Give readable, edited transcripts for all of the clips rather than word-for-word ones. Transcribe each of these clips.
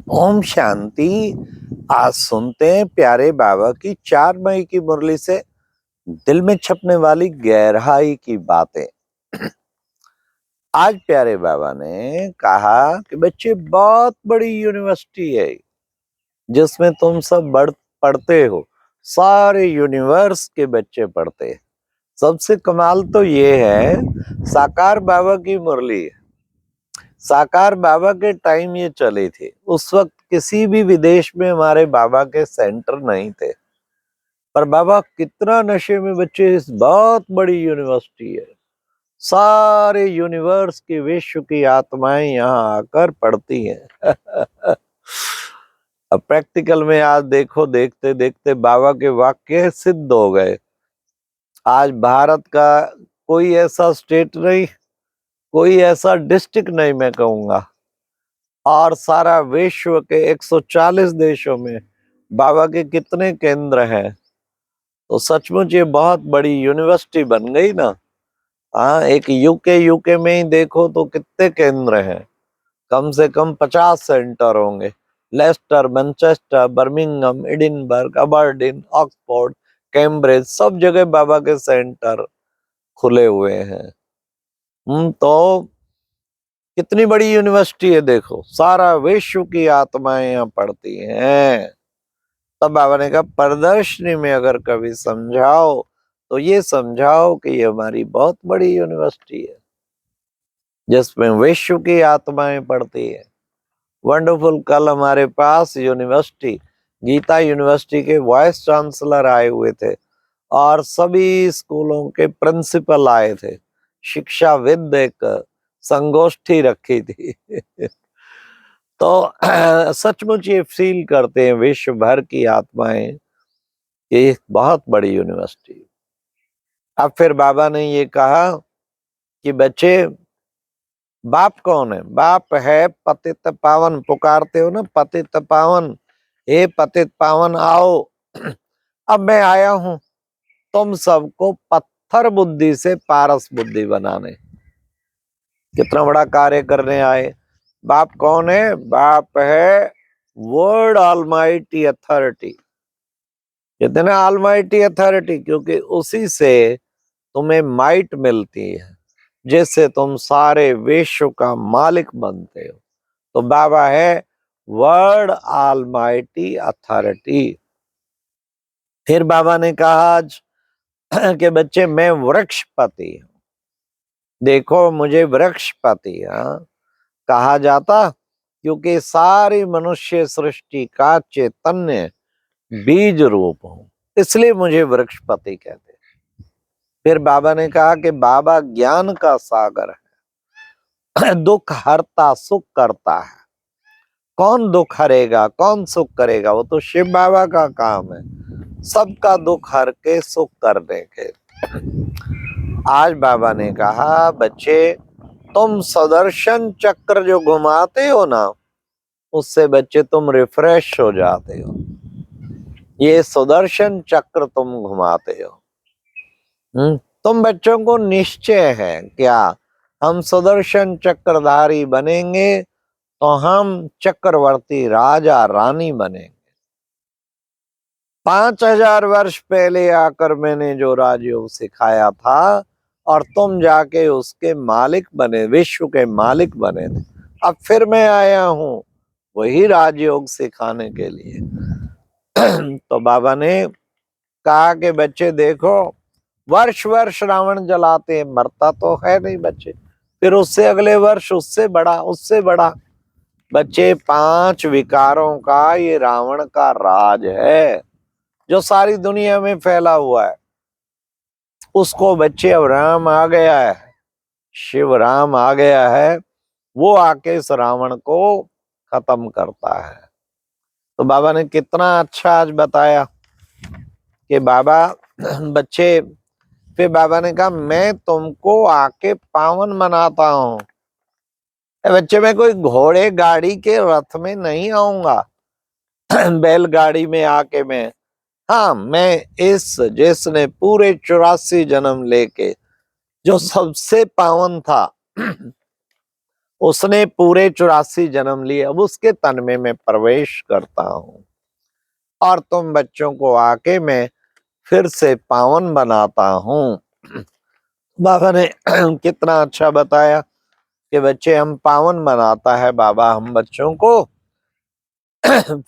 ओम शांति। आज सुनते हैं प्यारे बाबा की 4 मई की मुरली से दिल में छपने वाली गहराई की बातें। आज प्यारे बाबा ने कहा कि बच्चे, बहुत बड़ी यूनिवर्सिटी है जिसमें तुम सब पढ़ते हो। सारे यूनिवर्स के बच्चे पढ़ते हैं। सबसे कमाल तो ये है, साकार बाबा की मुरली है। साकार बाबा के टाइम ये चले थे। उस वक्त किसी भी विदेश में हमारे बाबा के सेंटर नहीं थे, पर बाबा कितना नशे में बच्चे, इस बहुत बड़ी यूनिवर्सिटी है, सारे यूनिवर्स की विश्व की आत्माएं यहाँ आकर पढ़ती हैं। अब प्रैक्टिकल में आज देखो, देखते देखते बाबा के वाक्य सिद्ध हो गए। आज भारत का कोई ऐसा स्टेट नहीं, कोई ऐसा डिस्ट्रिक्ट नहीं, मैं कहूंगा, और सारा विश्व के 140 देशों में बाबा के कितने केंद्र हैं। तो सचमुच ये बहुत बड़ी यूनिवर्सिटी बन गई ना। हाँ, एक यूके में ही देखो तो कितने केंद्र हैं। कम से कम 50 सेंटर होंगे। Leicester, Manchester, Birmingham, Edinburgh, Aberdeen, Oxford, Cambridge, सब जगह बाबा के सेंटर खुले हुए हैं। तो कितनी बड़ी यूनिवर्सिटी है देखो, सारा विश्व की आत्माएं यहाँ पढ़ती हैं। तब बाबा ने कहा, प्रदर्शनी में अगर कभी समझाओ तो ये समझाओ कि ये हमारी बहुत बड़ी यूनिवर्सिटी है जिसमें विश्व की आत्माएं पढ़ती है। वंडरफुल। कल हमारे पास यूनिवर्सिटी, गीता यूनिवर्सिटी के वाइस चांसलर आए हुए थे और सभी स्कूलों के प्रिंसिपल आए थे। शिक्षाविद एक संगोष्ठी रखी थी। तो सचमुच ये फील करते हैं विश्व भर की आत्माएं, ये एक बहुत बड़ी यूनिवर्सिटी। अब फिर बाबा ने ये कहा कि बच्चे, बाप कौन है? बाप है पतित पावन। पुकारते हो ना, पतित पावन, हे पतित पावन आओ। अब मैं आया हूं तुम सबको पत्थर बुद्धि से पारस बुद्धि बनाने। कितना बड़ा कार्य करने आए। बाप कौन है? बाप है वर्ड ऑलमाइटी अथॉरिटी। कहते ना ऑलमाइटी अथॉरिटी, क्योंकि उसी से तुम्हें माइट मिलती है, जिससे तुम सारे विश्व का मालिक बनते हो। तो बाबा है वर्ड ऑलमाइटी अथॉरिटी। फिर बाबा ने कहा आज कि बच्चे, मैं वृक्षपति हूं। देखो मुझे वृक्षपति कहा जाता, क्योंकि सारी मनुष्य सृष्टि का चैतन्य बीज रूप हूं, इसलिए मुझे वृक्षपति कहते हैं। फिर बाबा ने कहा कि बाबा ज्ञान का सागर है, दुख हरता सुख करता है। कौन दुख हरेगा, कौन सुख करेगा? वो तो शिव बाबा का काम है, सबका दुख हर के सुख करने के। आज बाबा ने कहा, बच्चे तुम सुदर्शन चक्र जो घुमाते हो ना, उससे बच्चे तुम रिफ्रेश हो जाते हो। ये सुदर्शन चक्र तुम घुमाते हो। तुम बच्चों को निश्चय है क्या, हम सुदर्शन चक्रधारी बनेंगे तो हम चक्रवर्ती राजा रानी बनेंगे। 5000 वर्ष पहले आकर मैंने जो राजयोग सिखाया था और तुम जाके उसके मालिक बने, विश्व के मालिक बने थे। अब फिर मैं आया हूं वही राजयोग सिखाने के लिए। तो बाबा ने कहा कि बच्चे देखो, वर्ष वर्ष रावण जलाते हैं, मरता तो है नहीं बच्चे। फिर उससे अगले वर्ष उससे बड़ा, उससे बड़ा। बच्चे 5 विकारों का ये रावण का राज है जो सारी दुनिया में फैला हुआ है। उसको बच्चे, अब राम आ गया है, शिव राम आ गया है, वो आके इस रावण को खत्म करता है। तो बाबा ने कितना अच्छा आज बताया कि बाबा बच्चे, फिर बाबा ने कहा, मैं तुमको आके पावन बनाता हूं। बच्चे, मैं कोई घोड़े गाड़ी के रथ में नहीं आऊंगा, बैलगाड़ी में आके मैं, हाँ, मैं इस जिसने पूरे 84 जन्म लेके जो सबसे पावन था उसने पूरे 84 जन्म लिए, अब उसके तन में मैं प्रवेश करता हूं और तुम बच्चों को आके मैं फिर से पावन बनाता हूं। बाबा ने कितना अच्छा बताया कि बच्चे हम पावन बनाता है बाबा हम बच्चों को।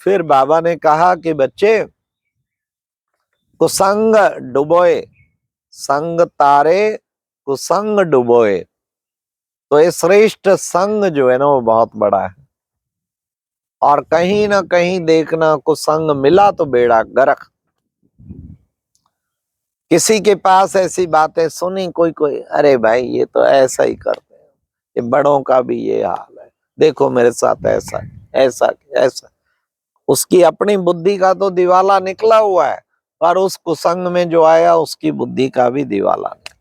फिर बाबा ने कहा कि बच्चे कुसंग डुबोए, संग तारे कुसंग डुबोए। तो ये श्रेष्ठ संग जो है ना वो बहुत बड़ा है, और कहीं ना कहीं देखना कुसंग मिला तो बेड़ा गर्क। किसी के पास ऐसी बातें सुनी कोई कोई, अरे भाई ये तो ऐसा ही करते हैं, ये बड़ों का भी ये हाल है, देखो मेरे साथ ऐसा ऐसा ऐसा। उसकी अपनी बुद्धि का तो दिवाला निकला हुआ है, पर उस कुसंग में जो आया उसकी बुद्धि का भी दिवाला नहीं।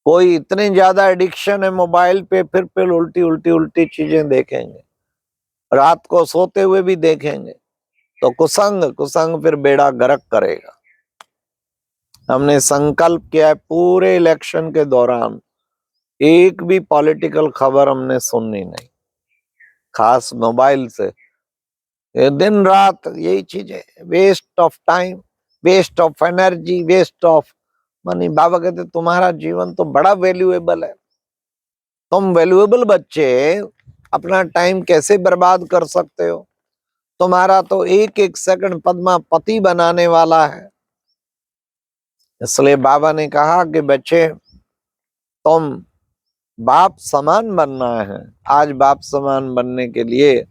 कोई इतनी ज्यादा एडिक्शन है मोबाइल पे, फिर उल्टी उल्टी उल्टी चीजें देखेंगे, रात को सोते हुए भी देखेंगे, तो कुसंग कुसंग फिर बेड़ा गर्क करेगा। हमने संकल्प किया है पूरे इलेक्शन के दौरान एक भी पॉलिटिकल खबर हमने सुननी नहीं, खास मोबाइल से। ये दिन रात यही चीजें, waste of time, waste of energy, waste of money. बाबा कहते तुम्हारा जीवन तो बड़ा वैल्यूएबल है, तुम वैल्यूएबल बच्चे अपना टाइम कैसे बर्बाद कर सकते हो? तुम्हारा तो एक एक सेकंड पद्मापति बनाने वाला है। इसलिए बाबा ने कहा कि बच्चे तुम बाप समान बनना है। आज बाप समान बनने के लिए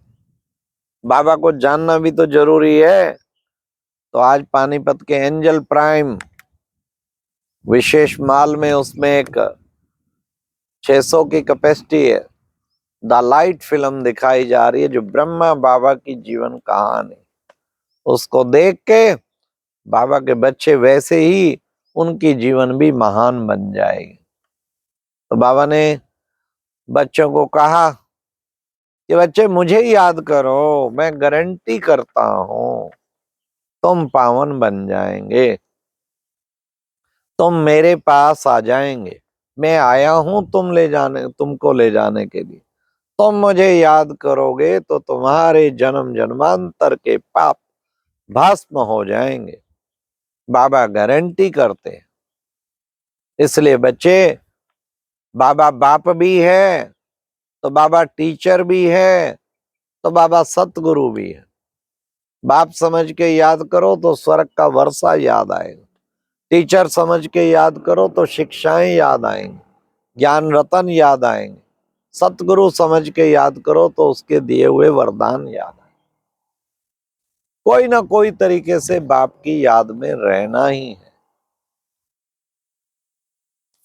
बाबा को जानना भी तो जरूरी है। तो आज पानीपत के एंजल प्राइम विशेष माल में उसमें एक 600 की कैपेसिटी है, द लाइट फिल्म दिखाई जा रही है, जो ब्रह्मा बाबा की जीवन कहानी। उसको देख के बाबा के बच्चे वैसे ही उनकी जीवन भी महान बन जाएगी। तो बाबा ने बच्चों को कहा कि बच्चे मुझे याद करो, मैं गारंटी करता हूं तुम पावन बन जाएंगे, तुम मेरे पास आ जाएंगे। मैं आया हूं तुमको ले जाने के लिए। तुम मुझे याद करोगे तो तुम्हारे जन्म जन्मांतर के पाप भस्म हो जाएंगे, बाबा गारंटी करते हैं। इसलिए बच्चे बाबा बाप भी है तो बाबा टीचर भी है, तो बाबा सतगुरु भी है। बाप समझ के याद करो तो स्वर्ग का वर्षा याद आएगा, टीचर समझ के याद करो तो शिक्षाएं याद आएंगी, ज्ञान रतन याद आएंगे, सतगुरु समझ के याद करो तो उसके दिए हुए वरदान याद आएंगे। कोई ना कोई तरीके से बाप की याद में रहना ही है।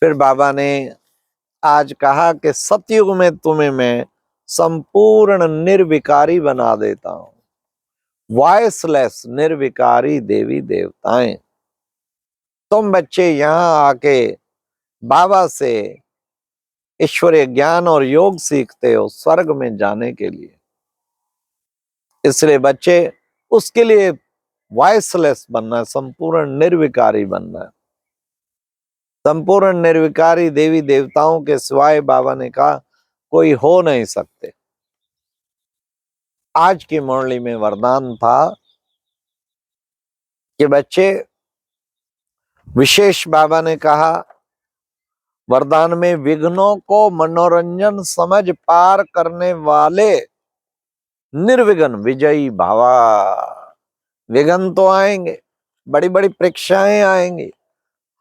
फिर बाबा ने आज कहा कि सतयुग में तुम्हें मैं संपूर्ण निर्विकारी बना देता हूं, वॉइसलेस निर्विकारी देवी देवताएं। तुम बच्चे यहां आके बाबा से ईश्वरीय ज्ञान और योग सीखते हो स्वर्ग में जाने के लिए। इसलिए बच्चे उसके लिए वॉइसलेस बनना है, संपूर्ण निर्विकारी बनना है। संपूर्ण निर्विकारी देवी देवताओं के सिवाय बाबा ने कहा कोई हो नहीं सकते। आज की मुरली में वरदान था कि बच्चे विशेष बाबा ने कहा वरदान में, विघ्नों को मनोरंजन समझ पार करने वाले निर्विघ्न विजयी भावा। विघ्न तो आएंगे, बड़ी बड़ी परीक्षाएं आएंगी,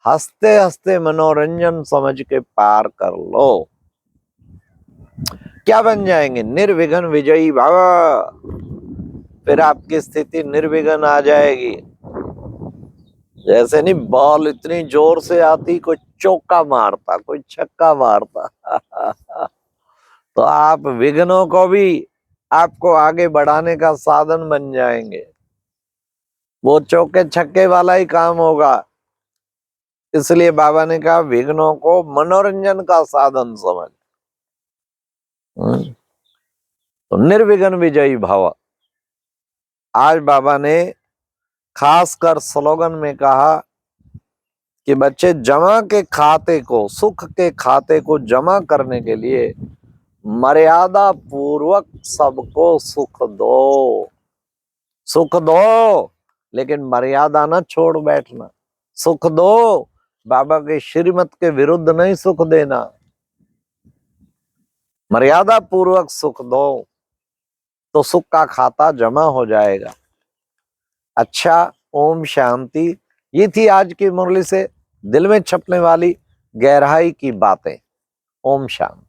हंसते हंसते मनोरंजन समझ के पार कर लो। क्या बन जाएंगे? निर्विघ्न विजयी भावा। फिर आपकी स्थिति निर्विघ्न आ जाएगी। जैसे नहीं बॉल इतनी जोर से आती, कोई चौका मारता, कोई छक्का मारता तो आप विघ्नों को भी आपको आगे बढ़ाने का साधन बन जाएंगे। वो चौके छक्के वाला ही काम होगा। इसलिए बाबा ने कहा विघ्नों को मनोरंजन का साधन समझ। तो निर्विघ्न विजयी भव। आज बाबा ने खासकर स्लोगन में कहा कि बच्चे जमा के खाते को, सुख के खाते को जमा करने के लिए मर्यादा पूर्वक सबको सुख दो, सुख दो, लेकिन मर्यादा ना छोड़ बैठना। सुख दो, बाबा के श्रीमत के विरुद्ध नहीं सुख देना, मर्यादा पूर्वक सुख दो, तो सुख का खाता जमा हो जाएगा। अच्छा, ओम शांति। ये थी आज की मुरली से दिल में छपने वाली गहराई की बातें। ओम शांति।